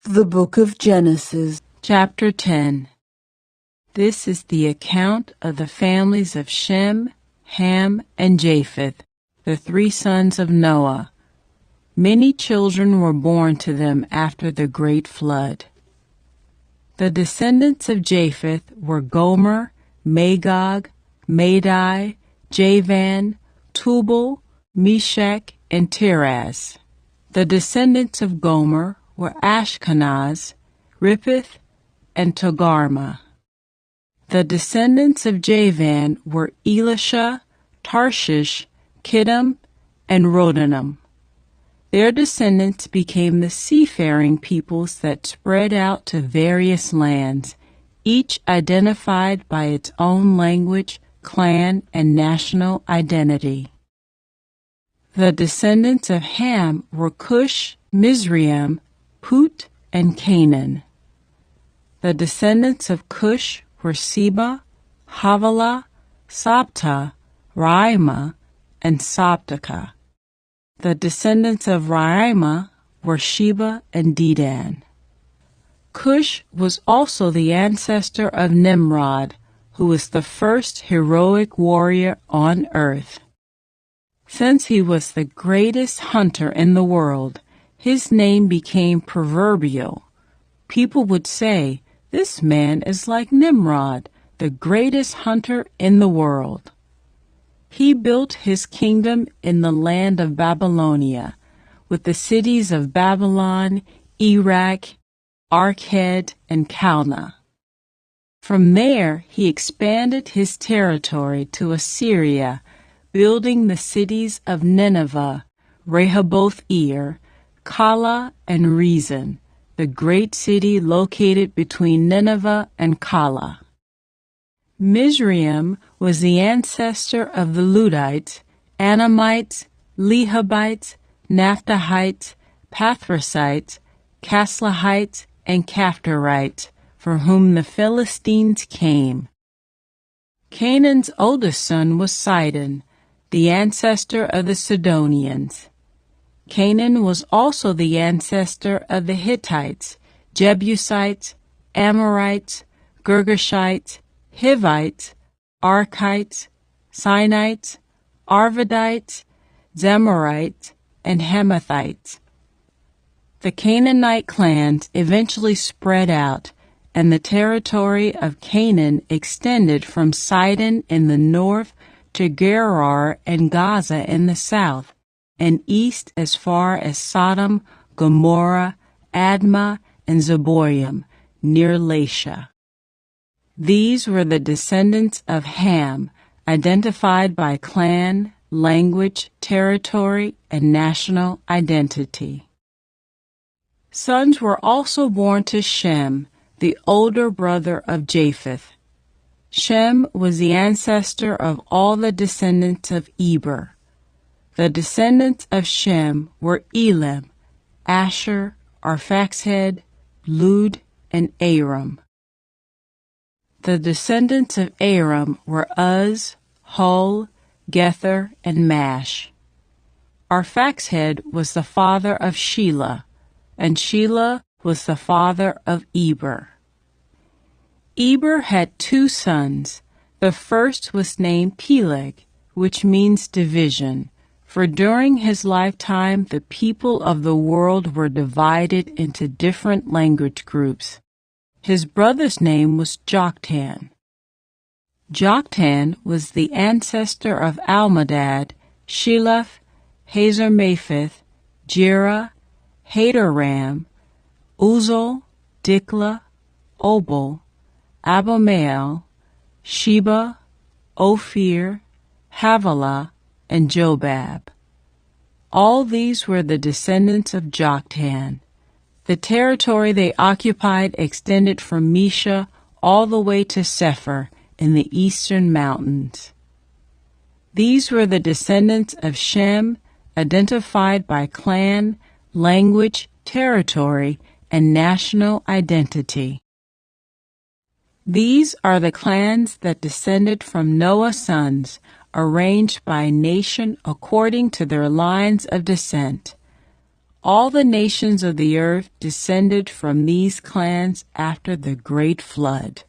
The Book of Genesis, Chapter 10. This is the account of the families of Shem, Ham, and Japheth, the three sons of Noah. Many children were born to them after the great flood. The descendants of Japheth were Gomer, Magog, Madai, Javan, Tubal, Meshach, and Tiras. The descendants of Gomer were Ashkenaz, Rippeth, and Togarmah. The descendants of Javan were Elisha, Tarshish, Kittim, and Rodanim. Their descendants became the seafaring peoples that spread out to various lands, each identified by its own language, clan, and national identity. The descendants of Ham were Cush, Mizraim, Put, and Canaan. The descendants of Cush were Seba, Havilah, Sabta, Raimah, and Sabteka. The descendants of Raimah were Sheba and Dedan. Cush was also the ancestor of Nimrod, who was the first heroic warrior on earth. Since he was the greatest hunter in the world, his name became proverbial. People would say, "This man is like Nimrod, the greatest hunter in the world." He built his kingdom in the land of Babylonia, with the cities of Babylon, Erech, Arkhead, and Calneh. From there, he expanded his territory to Assyria, building the cities of Nineveh, Rehoboth-ir, Calah, and Rezin, the great city located between Nineveh and Calah. Mizraim was the ancestor of the Ludites, Anamites, Lehabites, Naphtuhites, Pathrusites, Caslahites, and Caphtorites, from whom the Philistines came. Canaan's oldest son was Sidon, the ancestor of the Sidonians. Canaan was also the ancestor of the Hittites, Jebusites, Amorites, Girgashites, Hivites, Arkites, Sinites, Arvadites, Zemorites, and Hamathites. The Canaanite clans eventually spread out, and the territory of Canaan extended from Sidon in the north to Gerar and Gaza in the south, and east as far as Sodom, Gomorrah, Admah, and Zeboiim, near Lasha. These were the descendants of Ham, identified by clan, language, territory, and national identity. Sons were also born to Shem, the older brother of Japheth. Shem was the ancestor of all the descendants of Eber. The descendants of Shem were Elam, Asher, Arphaxad, Lud, and Aram. The descendants of Aram were Uz, Hul, Gether, and Mash. Arphaxad was the father of Shelah, and Shelah was the father of Eber. Eber had two sons. The first was named Peleg, which means division, for during his lifetime the people of the world were divided into different language groups. His brother's name was Joktan. Joktan was the ancestor of Almodad, Sheleph, Hazarmaveth, Jerah, Hadoram, Uzal, Diklah, Obal, Abimael, Sheba, Ophir, Havilah, and Jobab. All these were the descendants of Joktan. The territory they occupied extended from Mesha all the way to Sephir in the eastern mountains. These were the descendants of Shem, identified by clan, language, territory, and national identity. These are the clans that descended from Noah's sons, arranged by nation according to their lines of descent. All the nations of the earth descended from these clans after the great flood.